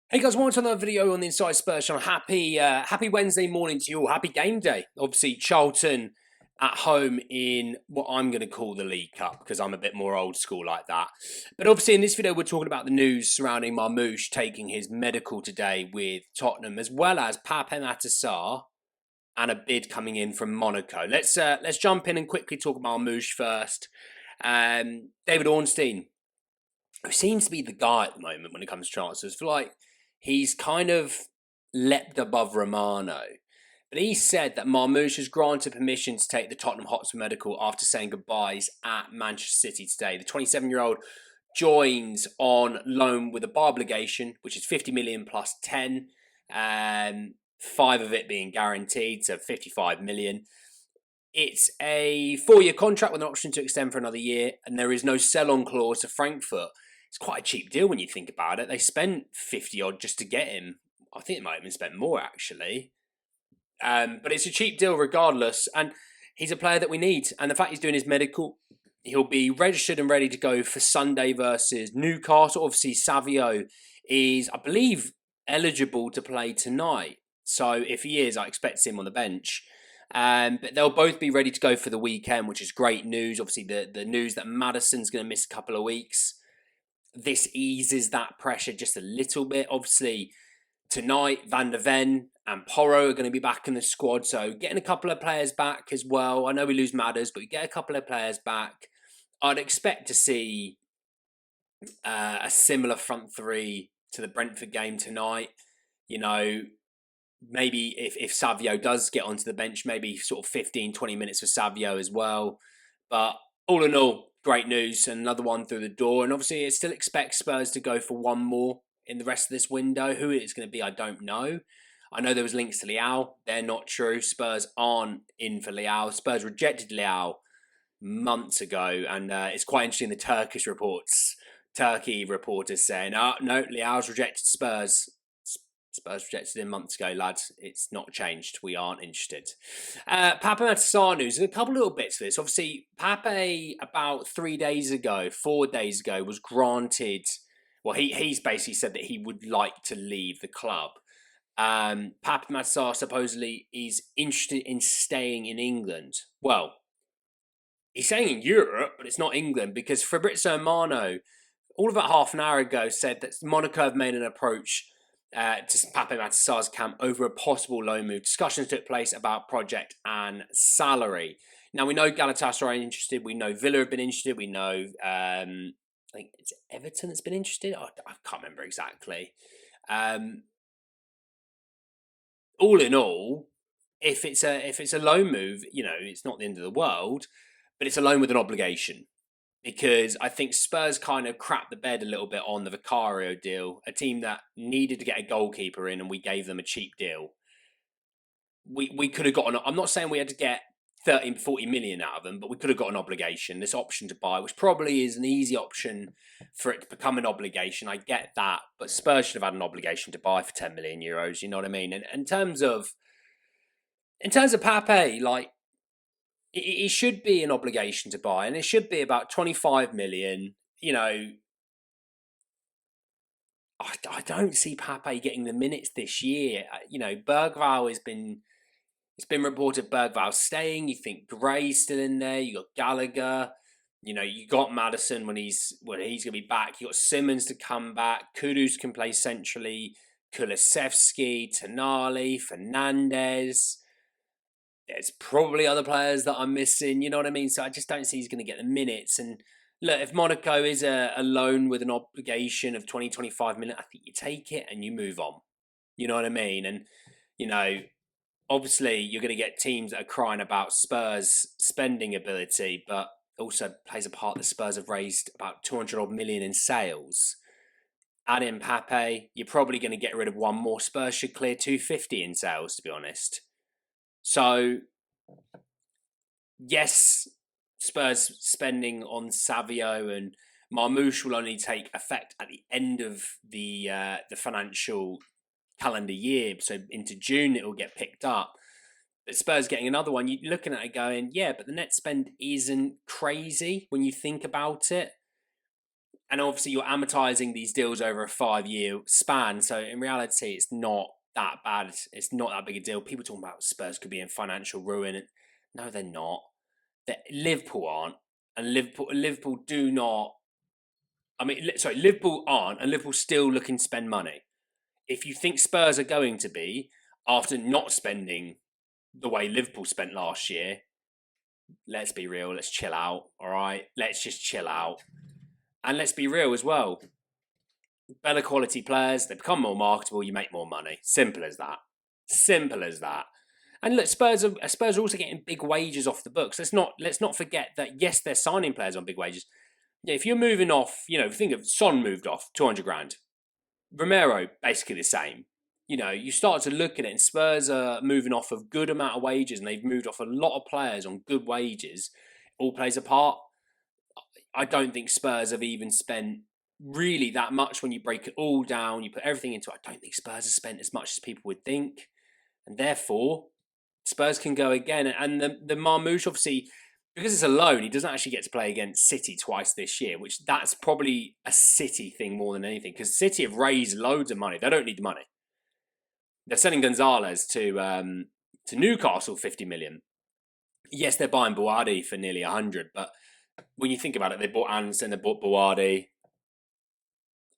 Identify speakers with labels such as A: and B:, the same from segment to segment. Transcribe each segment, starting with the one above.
A: Hey guys, welcome to another video on the Inside Spurs channel. Happy Wednesday morning to you all. Happy game day. Obviously, Charlton at home in what I'm going to call the League Cup because I'm a bit more old school like that. But obviously, in this video, we're talking about the news surrounding Marmoush taking his medical today with Tottenham, as well as Pape Matar Sarr and a bid coming in from Monaco. Let's jump in and quickly talk about Marmoush first. David Ornstein, who seems to be the guy at the moment when it comes to transfers, for like. He's kind of leapt above Romano. But he said that Marmush has granted permission to take the Tottenham Hotspur medical after saying goodbyes at Manchester City today. The 27-year-old joins on loan with a bar obligation, which is 50 million plus 10, 5 of it being guaranteed, so 55 million. It's a 4-year contract with an option to extend for another year, and there is no sell-on clause to Frankfurt. It's quite a cheap deal when you think about it. They spent 50 odd just to get him. I think they might have even spent more actually. But it's a cheap deal regardless. And he's a player that we need. And the fact he's doing his medical, he'll be registered and ready to go for Sunday versus Newcastle. Obviously, Savio is, I believe, eligible to play tonight. So if he is, I expect him on the bench. But they'll both be ready to go for the weekend, which is great news. Obviously, the news that Maddison's going to miss a couple of weeks. This eases that pressure just a little bit. Obviously, tonight, Van der Ven and Porro are going to be back in the squad. So getting a couple of players back as well. I know we lose Madders, but we get a couple of players back. I'd expect to see a similar front three to the Brentford game tonight. You know, maybe if Savio does get onto the bench, maybe sort of 15, 20 minutes for Savio as well. But all in all, great news, another one through the door. And obviously, it still expects Spurs to go for one more in the rest of this window. Who it's going to be, I don't know. I know there was links to Leao. They're not true. Spurs aren't in for Leao. Spurs rejected Leao months ago. And it's quite interesting, the Turkey reporters saying, oh, no, Leao's rejected Spurs. Spurs rejected him months ago, lads. It's not changed. We aren't interested. Pape Matar Sarr news. There's a couple little bits for this. Obviously, Pape about 4 days ago, was granted. Well, he's basically said that he would like to leave the club. Pape Matar Sarr supposedly is interested in staying in England. Well, he's staying in Europe, but it's not England because Fabrizio Romano, all about half an hour ago, said that Monaco have made an approach to Pape Matar Sarr's camp over a possible loan move. Discussions took place about project and salary. Now, we know Galatasaray are interested. We know Villa have been interested. We know, I think it's Everton that's been interested. I can't remember exactly. All in all, if it's a loan move, you know, it's not the end of the world, but it's a loan with an obligation. Because I think Spurs kind of crapped the bed a little bit on the Vicario deal, a team that needed to get a goalkeeper in and we gave them a cheap deal. We could have gotten, I'm not saying we had to get 30, 40 million out of them, but we could have got an obligation, this option to buy, which probably is an easy option for it to become an obligation. I get that, but Spurs should have had an obligation to buy for 10 million euros, you know what I mean? And in terms of Pape, like, it should be an obligation to buy, and it should be about 25 million. You know, I don't see Pape getting the minutes this year. You know, Bergvall it's been reported Bergvall's staying. You think Gray's still in there. You got Gallagher. You know, you got Maddison when he's going to be back. You got Simmons to come back. Kudus can play centrally. Kulusevski, Tonali, Fernandez. There's probably other players that I'm missing, you know what I mean? So I just don't see he's going to get the minutes. And look, if Monaco is a loan with an obligation of 20, 25 million, I think you take it and you move on. You know what I mean? And, you know, obviously you're going to get teams that are crying about Spurs' spending ability, but also plays a part that Spurs have raised about 200 odd million in sales. Add in Pape, you're probably going to get rid of one more. Spurs should clear 250 in sales, to be honest. So, yes, Spurs spending on Savio and Marmoush will only take effect at the end of the financial calendar year. So into June it will get picked up. But Spurs getting another one, you're looking at it going, yeah, but the net spend isn't crazy when you think about it. And obviously you're amortizing these deals over a 5-year span. So in reality, it's not that bad. It's not that big a deal. People talking about Spurs could be in financial ruin. No, they're not. Liverpool aren't. And Liverpool do not. I mean, sorry, Liverpool aren't, and Liverpool still looking to spend money. If you think Spurs are going to be, after not spending the way Liverpool spent last year, let's be real. Let's chill out. All right, let's just chill out, and let's be real as well. Better quality players, they become more marketable. You make more money. Simple as that. Simple as that. And look, Spurs are also getting big wages off the books. Let's not forget that yes, they're signing players on big wages. Yeah, if you're moving off, think of Son moved off 200 grand. Romero basically the same. You start to look at it, and Spurs are moving off a good amount of wages, and they've moved off a lot of players on good wages. All plays a part. I don't think Spurs have even spent really that much when you break it all down. You put everything into it. I don't think Spurs have spent as much as people would think, and therefore Spurs can go again. And the Marmoush, obviously, because it's a loan, he doesn't actually get to play against City twice this year, which that's probably a City thing more than anything, because City have raised loads of money. They don't need the money. They're selling Gonzalez to Newcastle 50 million. Yes, they're buying Boadi for nearly 100, but when you think about it, they bought Anderson, they bought Boadi.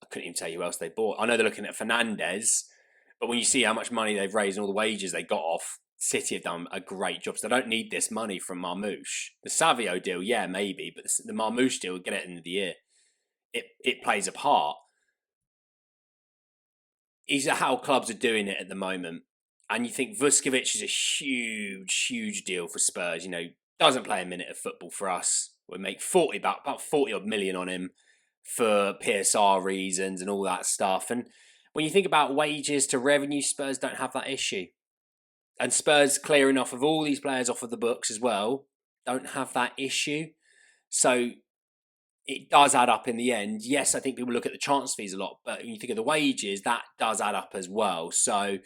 A: I couldn't even tell you who else they bought. I know they're looking at Fernandez, but when you see how much money they've raised and all the wages they got off, City have done a great job. So they don't need this money from Marmoush. The Savio deal, yeah, maybe, but the Marmoush deal will get it at the end of the year. It plays a part. Is how clubs are doing it at the moment. And you think Vuskovic is a huge, huge deal for Spurs. Doesn't play a minute of football for us. We'll make about 40 odd million on him for PSR reasons and all that stuff. And when you think about wages to revenue, Spurs don't have that issue. And Spurs clearing off of all these players off of the books as well, don't have that issue. So it does add up in the end. Yes, I think people look at the transfer fees a lot, but when you think of the wages, that does add up as well. So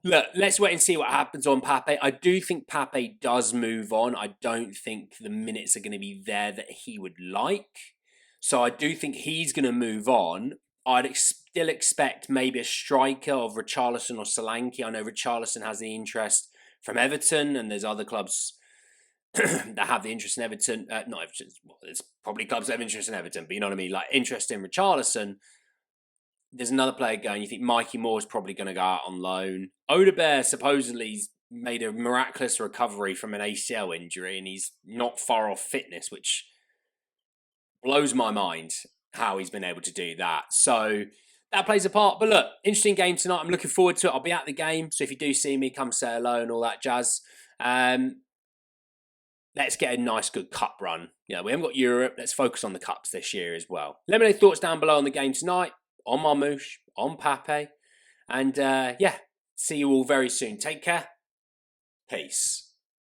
A: look, let's wait and see what happens on Pape. I do think Pape does move on. I don't think the minutes are going to be there that he would like. So I do think he's going to move on. I'd still expect maybe a striker of Richarlison or Solanke. I know Richarlison has the interest from Everton, and there's other clubs that have the interest in Everton. Not Everton. Well, there's probably clubs that have interest in Everton, but you know what I mean? Like interest in Richarlison. There's another player going. You think Mikey Moore's probably going to go out on loan. Odebear supposedly's made a miraculous recovery from an ACL injury, and he's not far off fitness, which blows my mind how he's been able to do that. So that plays a part. But look, interesting game tonight. I'm looking forward to it. I'll be at the game, so if you do see me, come say hello and all that jazz. Let's get a nice, good cup run. We haven't got Europe. Let's focus on the cups this year as well. Let me know your thoughts down below on the game tonight, on Marmoush, on Pape. And see you all very soon. Take care. Peace.